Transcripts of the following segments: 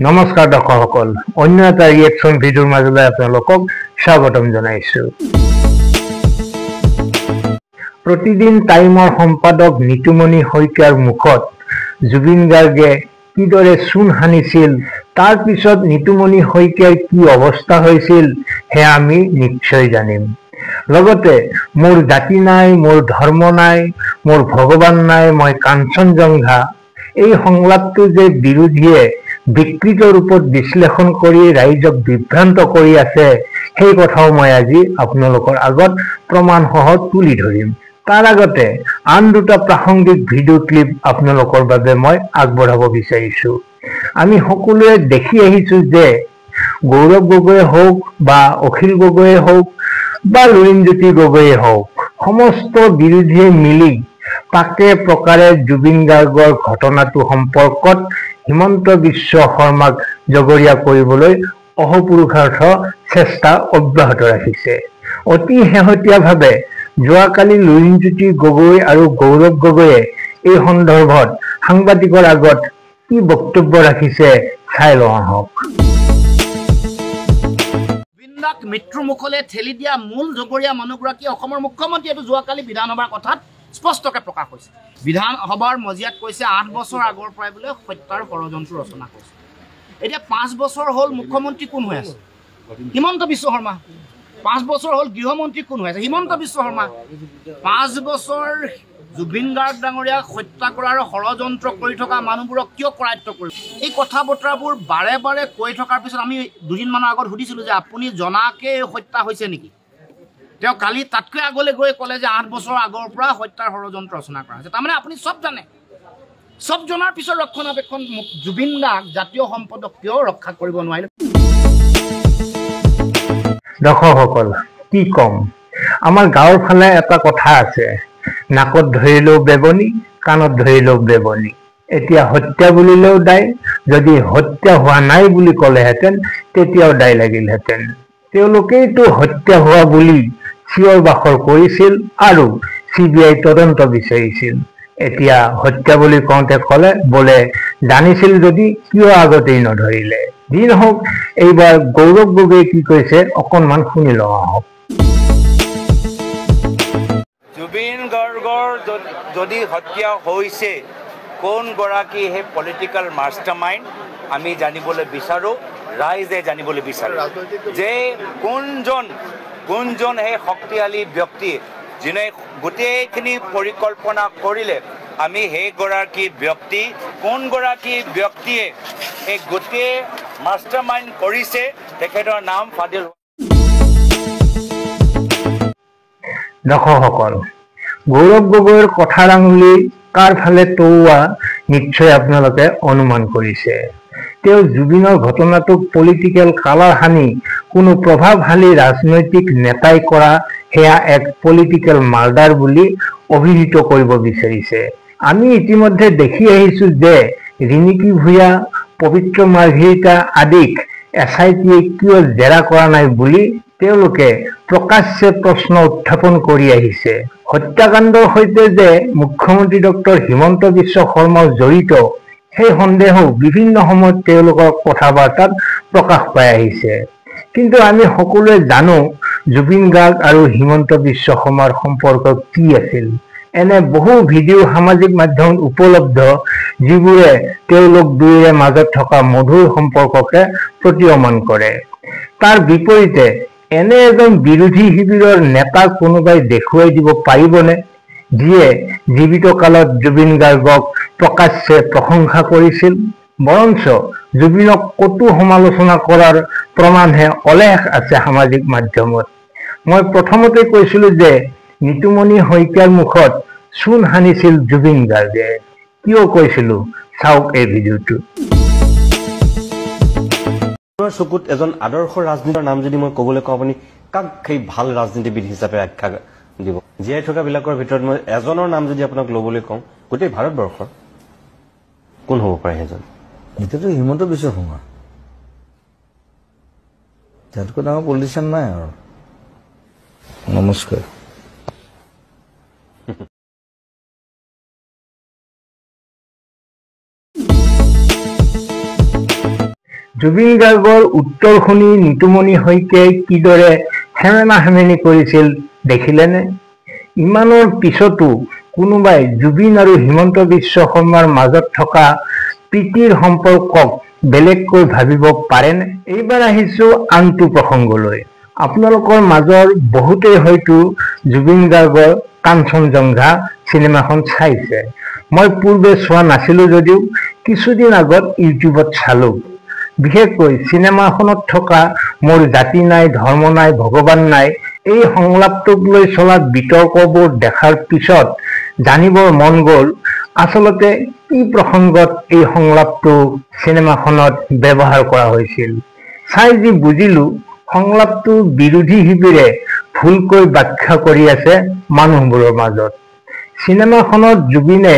নমস্কাৰ দৰ্শকসকল, অন্য এটা ৰিয়েকশ্যন ভিডিঅ'ৰ মাজলৈ আপোনালোকক স্বাগতম জনাইছোঁ। প্ৰতিদিন টাইমৰ সম্পাদক নিতুমণি শইকীয়াৰ মুখত জুবিন গাৰ্গে কিদৰে চূণ সানিছিল, তাৰ পিছত নিতুমণি শইকীয়াৰ কি অৱস্থা হৈছিল সেয়া আমি নিশ্চয় জানিম। লগতে মোৰ জাতি নাই, মোৰ ধৰ্ম নাই, মোৰ ভগৱান নাই, মই কাঞ্চনজংঘা, এই সংলাপটো যে বিৰোধীয়ে বিকৃত ৰূপত বিশ্লেষণ কৰি ৰাইজক বিভ্ৰান্ত কৰি আছে, সেই কথাও মই আজি আপোনালোকৰ আগত প্ৰমাণসহ তুলি ধৰিম। তাৰ আগতে আন দুটা প্ৰাসংগিক ভিডিঅ' ক্লিপ আপোনালোকৰ বাবে মই আগবঢ়াব বিচাৰিছোঁ। আমি সকলোৱে দেখি আহিছোঁ যে গৌৰৱ গগৈয়ে হওক বা অখিল গগৈয়ে হওক বা লুৰিণজ্যোতি গগৈয়ে হওক, সমস্ত বিৰোধীয়ে মিলি পাকে প্ৰকাৰে জুবিন গাৰ্গৰ ঘটনাটো সম্পৰ্কত হিমন্ত বিশ্ব শৰ্মাক জগৰীয়া কৰিবলৈ অহোপুৰুষাৰ্থ চেষ্টা অব্যাহত ৰাখিছে। অতি শেহতীয়াভাৱে যোৱাকালি লুৰিণজ্যোতি গগৈ আৰু গৌৰৱ গগৈয়ে এই সন্দৰ্ভত সাংবাদিকৰ আগত কি বক্তব্য ৰাখিছে চাই লওঁ আহক। জুবিনদাক মৃত্যুৰ মুখলৈ ঠেলি দিয়া মূল জগৰীয়া মানুহগৰাকী অসমৰ মুখ্যমন্ত্ৰী, এইটো যোৱাকালি বিধানসভাৰ কথাত স্পষ্টকৈ প্ৰকাশ হৈছে। বিধানসভাৰ মজিয়াত কৈছে 8 বছৰ আগৰ পৰাই বোলে হত্যাৰ ষড়যন্ত্ৰ ৰচনা কৰিছে। এতিয়া 5 বছৰ হ'ল মুখ্যমন্ত্ৰী কোন হৈ আছে? হিমন্ত বিশ্ব শৰ্মা। 5 বছৰ হ'ল গৃহমন্ত্ৰী কোন হৈ আছে? হিমন্ত বিশ্ব শৰ্মা। 5 বছৰ জুবিন গাৰ্গ ডাঙৰীয়াক হত্যা কৰাৰ ষড়যন্ত্ৰ কৰি থকা মানুহবোৰক কিয় কৰায়ত্ব কৰিব? এই কথা বতৰাবোৰ বাৰে বাৰে কৈ থকাৰ পিছত আমি দুদিনমানৰ আগত সুধিছিলোঁ যে আপুনি জনাকে হত্যা হৈছে নেকি? তেওঁ কালি তাতকৈ আগলৈ গৈ ক'লে যে 8 বছৰ আগৰ পৰা হত্যাৰ ষড়যন্ত্ৰ ৰচনা কৰা হৈছে। তাৰমানে আপুনি চব জানে, চব জনাৰ পিছত ৰক্ষণাবেক্ষণ জুবিন গাৰ্গ জাতীয় সম্পদক কিয় ৰক্ষা কৰিব নোৱাৰিলে? দৰ্শকসকল, কি ক'ম, আমাৰ গাঁৱৰ ফালে এটা কথা আছে, নাকত ধৰিলেও বেবনী, কাণত ধৰিলেও বেবনী। এতিয়া হত্যা বুলিলেও দায়, যদি হত্যা হোৱা নাই বুলি ক'লেহেঁতেন তেতিয়াও দায় লাগিলহেঁতেন। তেওঁলোকেইতো হত্যা হোৱা বুলি চিঞৰ বাখৰ কৰিছিল আৰু CBI তদন্ত বিচাৰিছিল। এতিয়া হত্যা বুলি কওঁতে ক'লে বোলে জানিছিল যদি কিয় আগতেই নধৰিলে। যি নহওক, এইবাৰ গৌৰৱ গগৈয়ে কি কৈছে অকণমান শুনি লওঁ আহক। জুবিন গাৰ্গৰ যদি হত্যা হৈছে, কোনগৰাকী সেই পলিটিকেল মাষ্টাৰ মাইণ্ড আমি জানিবলৈ বিচাৰোঁ, ৰাইজে জানিবলৈ বিচাৰোঁ যে কোনজন সেই শক্তিশালী ব্যক্তি যিনে গোটেইখিনি পৰিকল্পনা কৰিলে। আমি সেইগৰাকী ব্যক্তি, কোনগৰাকী ব্যক্তিয়ে এই গোটেই মাষ্টাৰ মাইণ্ড কৰিছে, তেখেতৰ নাম ফাদিল। দৰ্শকসকল, গৌৰৱ গগৈৰ কথাৰ আঙুলি কাৰ ফালে টৌৱা নিশ্চয় আপোনালোকে অনুমান কৰিছে। তেওঁ জুবিনৰ ঘটনাটোক পলিটিকেল কালাৰ সানি কোনো প্ৰভাৱশালী ৰাজনৈতিক নেতাই কৰা সেয়া এক পলিটিকেল মাৰ্ডাৰ বুলি অভিহিত কৰিব বিচাৰিছে। আমি ইতিমধ্যে দেখি আহিছোঁ যে ৰিণিকী ভূঞা, পবিত্ৰ মাৰ্ঘেৰিটা আদিক SITয়ে কিয় জেৰা কৰা নাই বুলি তেওঁলোকে প্ৰকাশ্যে প্ৰশ্ন উত্থাপন কৰি আহিছে। হত্যাকাণ্ডৰ সৈতে যে মুখ্যমন্ত্ৰী ডক্টৰ হিমন্ত বিশ্ব শৰ্মাও জড়িত, সেই সন্দেহও বিভিন্ন সময়ত তেওঁলোকৰ কথা বাৰ্তাত প্ৰকাশ পাই আহিছে। কিন্তু আমি সকলোৱে জানো জুবিন গাৰ্গ আৰু হিমন্ত বিশ্ব শৰ্মাৰ সম্পৰ্ক কি আছিল। এনে বহু ভিডিঅ' সামাজিক মাধ্যমত উপলব্ধ যিবোৰে তেওঁলোক দুয়োৰে মাজত থকা মধুৰ সম্পৰ্ককে প্ৰতীয়মান কৰে। তাৰ বিপৰীতে এনে এজন বিৰোধী শিবিৰৰ নেতাক কোনোবাই দেখুৱাই দিব পাৰিবনে, যিয়ে জীৱিত কালত জুবিন গাৰ্গক প্ৰকাশ্যে প্ৰশংসা কৰিছিল? বৰঞ্চ জুবিনক কটু সমালোচনা কৰাৰ প্ৰমাণহে অলেখ আছে সামাজিক মাধ্যমত। মই প্ৰথমতে কৈছিলোঁ যে নিতুমণি শইকীয়াৰ মুখত চূণ সানিছিল জুবিন গাৰ্গে। কিয় কৈছিলোঁ চাওক এই ভিডিঅ'টো। চকুত এজন আদৰ্শ ৰাজনীতিৰ নাম যদি মই ক'বলৈ কওঁ, আপুনি কাক সেই ভাল ৰাজনীতিবিদ হিচাপে আখ্যা দিব? জীয়াই থকা বিলাকৰ ভিতৰত মই এজনৰ নাম যদি আপোনাক ল'বলৈ কওঁ, গোটেই ভাৰতবৰ্ষৰ কোন হ'ব পাৰে সেইজন? এতিয়াতো হিমন্ত বিশ্ব শৰ্মা, তাতকৈ ডাঙৰ পলিটিচিয়ান নাই আৰু। নমস্কাৰ। জুবিন গাৰ্গৰ উত্তৰ শুনি নিতুমণি শইকীয়াই কিদৰে হেমেনা হেমেনি কৰিছিল দেখিলেনে? ইমানৰ পিছতো কোনোবাই জুবিন আৰু হিমন্ত বিশ্ব শৰ্মাৰ মাজত থকা প্ৰীতিৰ সম্পৰ্কক বেলেগকৈ ভাবিব পাৰেনে? এইবাৰ আহিছো আনটো প্ৰসংগলৈ। আপোনালোকৰ মাজৰ বহুতেই হয়তো জুবিন গাৰ্গৰ কাঞ্চনজংঘা চিনেমাখন চাইছে। মই পূৰ্বে চোৱা নাছিলো যদিও কিছুদিন আগত ইউটিউবত চালো। বিশেষকৈ চিনেমাখনত থকা মোৰ জাতি নাই, ধৰ্ম নাই, ভগৱান নাই এই সংলাপটোক লৈ চলা বিতৰ্কবোৰ দেখাৰ পিছত জানিবৰ মন গ'ল আচলতে কি প্ৰসংগত এই সংলাপটো চিনেমাখনত ব্যৱহাৰ কৰা হৈছিল। চাই যি বুজিলো সংলাপটো বিৰোধী শিবিৰে ভুলকৈ ব্যাখ্যা কৰি আছে মানুহবোৰৰ মাজত। চিনেমাখনত জুবিনে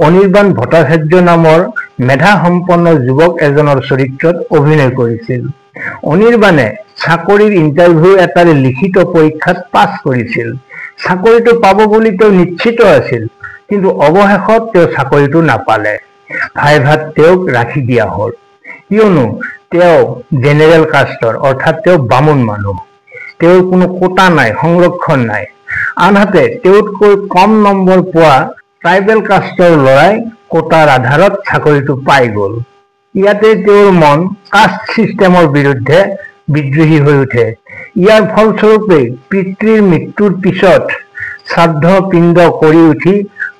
অনিৰ্বাণ ভট্টাচাৰ্য নামৰ মেধাসম্পন্ন যুৱক এজনৰ চৰিত্ৰত অভিনয় কৰিছিল। অনিৰ্বাণে চাকৰিৰ ইণ্টাৰভিউ এটাৰ লিখিত পৰীক্ষাত পাছ কৰিছিল। চাকৰিটো পাব বুলি তেওঁ নিশ্চিত আছিল, কিন্তু অৱশেষত তেওঁ চাকৰিটো নাপালে। ভাইভাত তেওঁক ৰাখি দিয়া হ'ল, কিয়নো তেওঁ জেনেৰেল কাষ্টৰ, অৰ্থাৎ তেওঁ বামুণ মানুহ। তেওঁৰ কোনো কোটা নাই, সংৰক্ষণ নাই। আনহাতে তেওঁতকৈ কম নম্বৰ পোৱা ট্ৰাইবেল কাষ্টৰ ল'ৰাই কোটাৰ আধাৰত চাকৰিটো পাই গ'ল। ইয়াতে তেওঁৰ মন কাষ্ট ছিষ্টেমৰ বিৰুদ্ধে বিদ্ৰোহী হৈ উঠে। ইয়াৰ ফলস্বৰূপে পিতৃৰ মৃত্যুৰ পিছত শ্ৰাদ্ধ পিণ্ড কৰি উঠি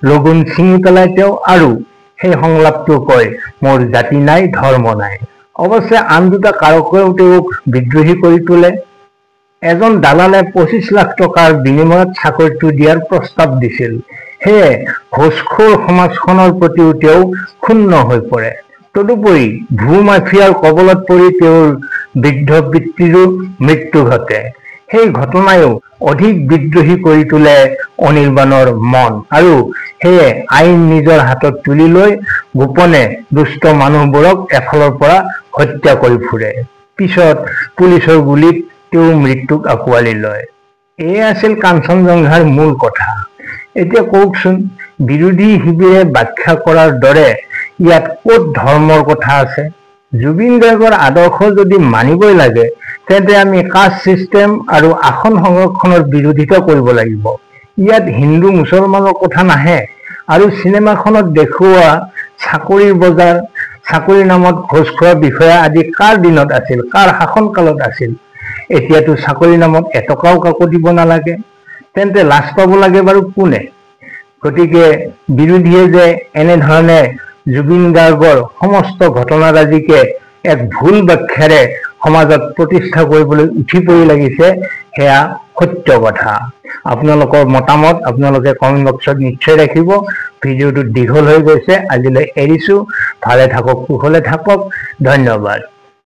লগুণ ছিঙি পেলাই তেওঁ আৰু সেই সংলাপটো কয়, মোৰ জাতি নাই, ধৰ্ম নাই। অৱশ্যে আন দুটা কাৰকেও তেওঁক বিদ্ৰোহী কৰি তোলে। এজন দালালে 25 লাখ টকাৰ বিনিময়ত চাকৰিটো দিয়াৰ প্ৰস্তাৱ দিছিল। সেয়ে ঘোষখোৰ সমাজখনৰ প্ৰতিও তেওঁ ক্ষুণ্ণ হৈ পৰে। তদুপৰি ভূ মাফিয়াৰ কবলত পৰি তেওঁৰ বৃদ্ধ পিতৃৰো মৃত্যু ঘটে। সেই ঘটনায়ো অধিক বিদ্ৰোহী কৰি তোলে অনিৰ্বাণৰ মন, আৰু সেয়ে আইন নিজৰ হাতত তুলি লৈ গোপনে দুষ্ট মানুহবোৰক এফালৰ পৰা হত্যা কৰি ফুৰে। পিছত পুলিচৰ গুলীত তেওঁ মৃত্যুক আঁকোৱালি লয়। এয়ে আছিল কাঞ্চনজংঘাৰ মূল কথা। এতিয়া কওকচোন, বিৰোধী শিবিৰে ব্যাখ্যা কৰাৰ দৰে ইয়াত ক'ত ধৰ্মৰ কথা আছে? জুবিন গাৰ্গৰ আদৰ্শ যদি মানিবই লাগে তেন্তে আমি কাষ্ট ছিষ্টেম আৰু আসন সংৰক্ষণৰ বিৰোধিতা কৰিব লাগিব। ইয়াত হিন্দু মুছলমানৰ কথা নাহে। আৰু চিনেমাখনত দেখুওৱা চাকৰিৰ বজাৰ, চাকৰিৰ নামত ঘোষ খোৱা বিষয়া আদি কাৰ দিনত আছিল, কাৰ শাসনকালত আছিল? এতিয়াতো চাকৰিৰ নামত এটকাও কাকো দিব নালাগে। তেন্তে লাজ পাব লাগে বাৰু কোনে? গতিকে বিৰোধীয়ে যে এনেধৰণে জুবিন গাৰ্গৰ সমস্ত ঘটনাৰাজিকে এক ভুল ব্যাখ্যাৰে সমাজত প্ৰতিষ্ঠা কৰিবলৈ উঠি পৰি লাগিছে, সেয়া সত্য কথা। আপোনালোকৰ মতামত আপোনালোকে কমেণ্ট বক্সত নিশ্চয় ৰাখিব। ভিডিঅ'টো দীঘল হৈ গৈছে, আজিলৈ এৰিছো। ভালে থাকক, কুশলে থাকক। ধন্যবাদ।